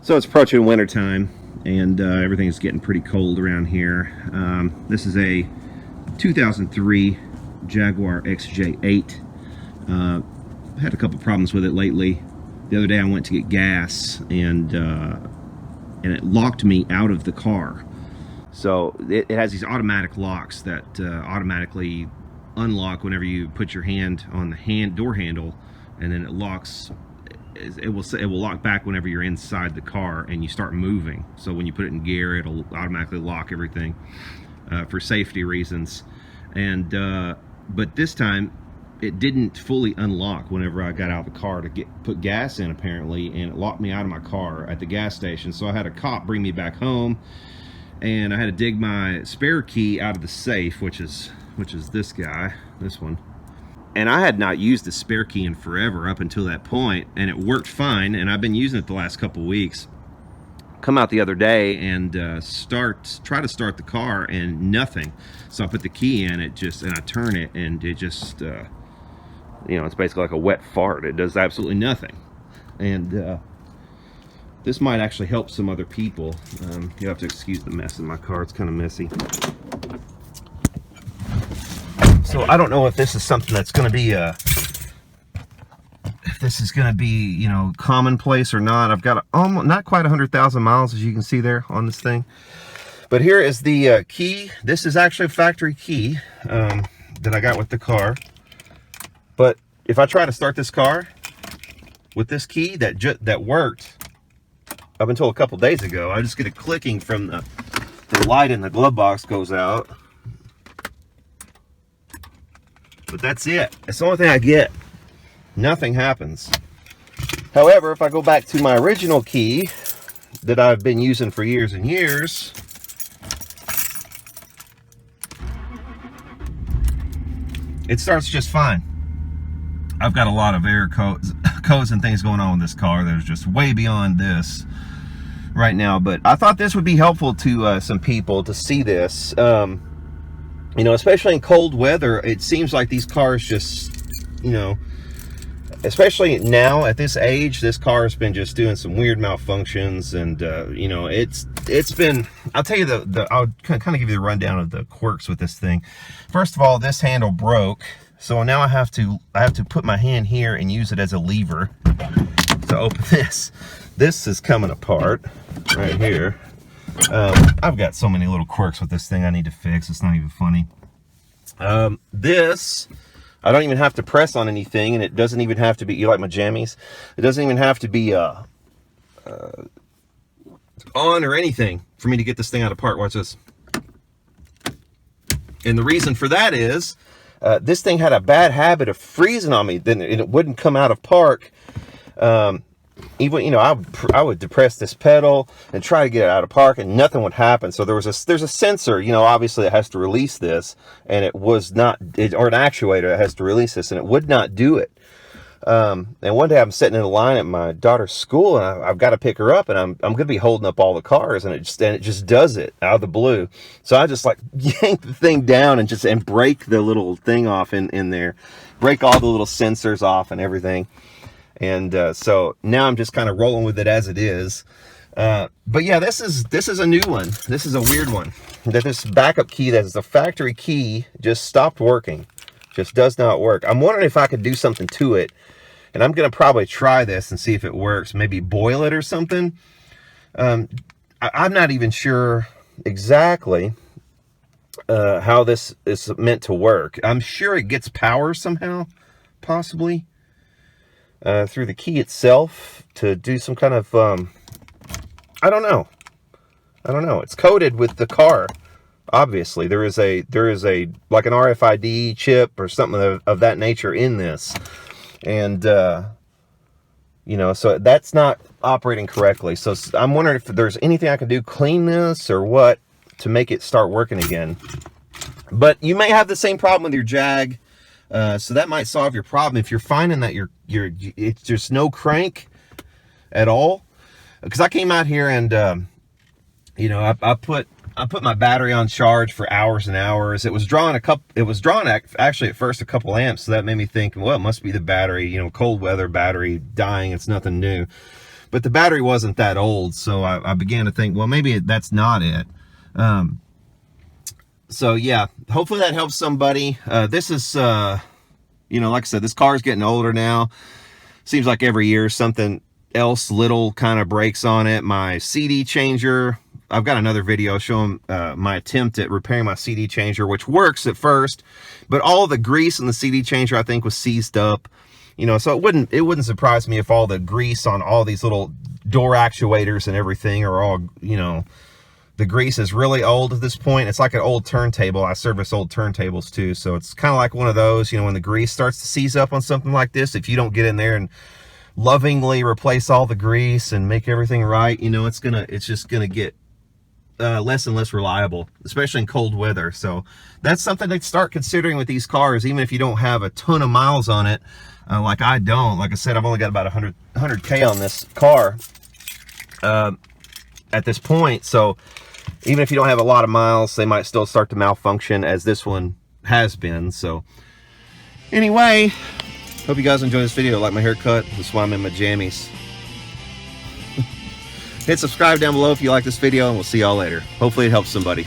So it's approaching winter time, and everything's getting pretty cold around here. This is a 2003 Jaguar XJ8. Had a couple problems with it lately. The other day I went to get gas, and it locked me out of the car. So it has these automatic locks that automatically unlock whenever you put your hand on the door handle, and then it locks. It will lock back whenever you're inside the car and you start moving. So when you put it in gear, it'll automatically lock everything for safety reasons. And but this time it didn't fully unlock whenever I got out of the car to put gas in, apparently, and it locked me out of my car at the gas station. So I had a cop bring me back home, and I had to dig my spare key out of the safe, which is this guy, this one. And I had not used the spare key in forever up until that point, and it worked fine, and I've been using it the last couple weeks. Come out the other day and try to start the car, and nothing. So I put the key in, and I turn it, and it just, it's basically like a wet fart. It does absolutely nothing. And this might actually help some other people. You have to excuse the mess in my car, it's kind of messy. So I don't know if this is something that's going to be commonplace or not. I've got almost not quite 100,000 miles, as you can see there on this thing. But here is the key. This is actually a factory key that I got with the car. But if I try to start this car with this key that worked up until a couple days ago, I just get a clicking from the light in the glove box goes out. But that's it. It's the only thing I get. Nothing happens. However, if I go back to my original key that I've been using for years and years, it starts just fine. I've got a lot of error codes and things going on with this car that is just way beyond this right now. But I thought this would be helpful to some people to see this. Especially in cold weather, it seems like these cars just, especially now at this age, this car has been just doing some weird malfunctions, and it's been. I'll tell you I'll kind of give you the rundown of the quirks with this thing. First of all, this handle broke, so now I have to put my hand here and use it as a lever to open this. This is coming apart right here. I've got so many little quirks with this thing I need to fix. It's not even funny. This, I don't even have to press on anything, and it doesn't even have to be, you like my jammies? It doesn't even have to be on or anything for me to get this thing out apart. Watch this. And the reason for that is, this thing had a bad habit of freezing on me, then it wouldn't come out of park. Even, I would depress this pedal and try to get it out of park, and nothing would happen. So there's a sensor, obviously that has to release this, and it was not, or an actuator that has to release this, and it would not do it. And one day I'm sitting in a line at my daughter's school, and I've got to pick her up, and I'm going to be holding up all the cars, and it just does it out of the blue. So I just like yank the thing down and break the little thing off in there, break all the little sensors off and everything. And so now I'm just kind of rolling with it as it is. But yeah, this is a new one. This is a weird one. That this backup key that is a factory key just stopped working. Just does not work. I'm wondering if I could do something to it. And I'm going to probably try this and see if it works. Maybe boil it or something. I'm not even sure exactly how this is meant to work. I'm sure it gets power somehow, possibly. Through the key itself to do some kind of I don't know. It's coded with the car. Obviously, there is a like an RFID chip or something of that nature in this, and so that's not operating correctly. So I'm wondering if there's anything I can do, clean this or what, to make it start working again. But you may have the same problem with your Jag. So that might solve your problem if you're finding that it's just no crank at all. Because I came out here and I put my battery on charge for hours and hours. It was drawing actually at first a couple amps, so that made me think, well, it must be the battery, cold weather battery dying. It's nothing new. but the battery wasn't that old, so I began to think, well, maybe that's not it. So yeah, hopefully that helps somebody. This is, you know, like I said, this car is getting older now. Seems like every year something else little kind of breaks on it. My CD changer, I've got another video showing my attempt at repairing my CD changer, which works at first, but all of the grease in the CD changer I think was seized up, you know, so it wouldn't surprise me if all the grease on all these little door actuators and everything are all, you know, the grease is really old at this point. It's like an old turntable. I service old turntables too, so it's kind of like one of those, you know, when the grease starts to seize up on something like this, if you don't get in there and lovingly replace all the grease and make everything right, you know, it's just gonna get less and less reliable, especially in cold weather. So that's something to start considering with these cars, even if you don't have a ton of miles on it, like I don't. Like I said, I've only got about 100K on this car at this point, so even if you don't have a lot of miles, they might still start to malfunction, as this one has been. So anyway, hope you guys enjoy this video. Like my haircut, that's why I'm in my jammies. Hit subscribe down below if you like this video, and we'll see y'all later. Hopefully it helps somebody.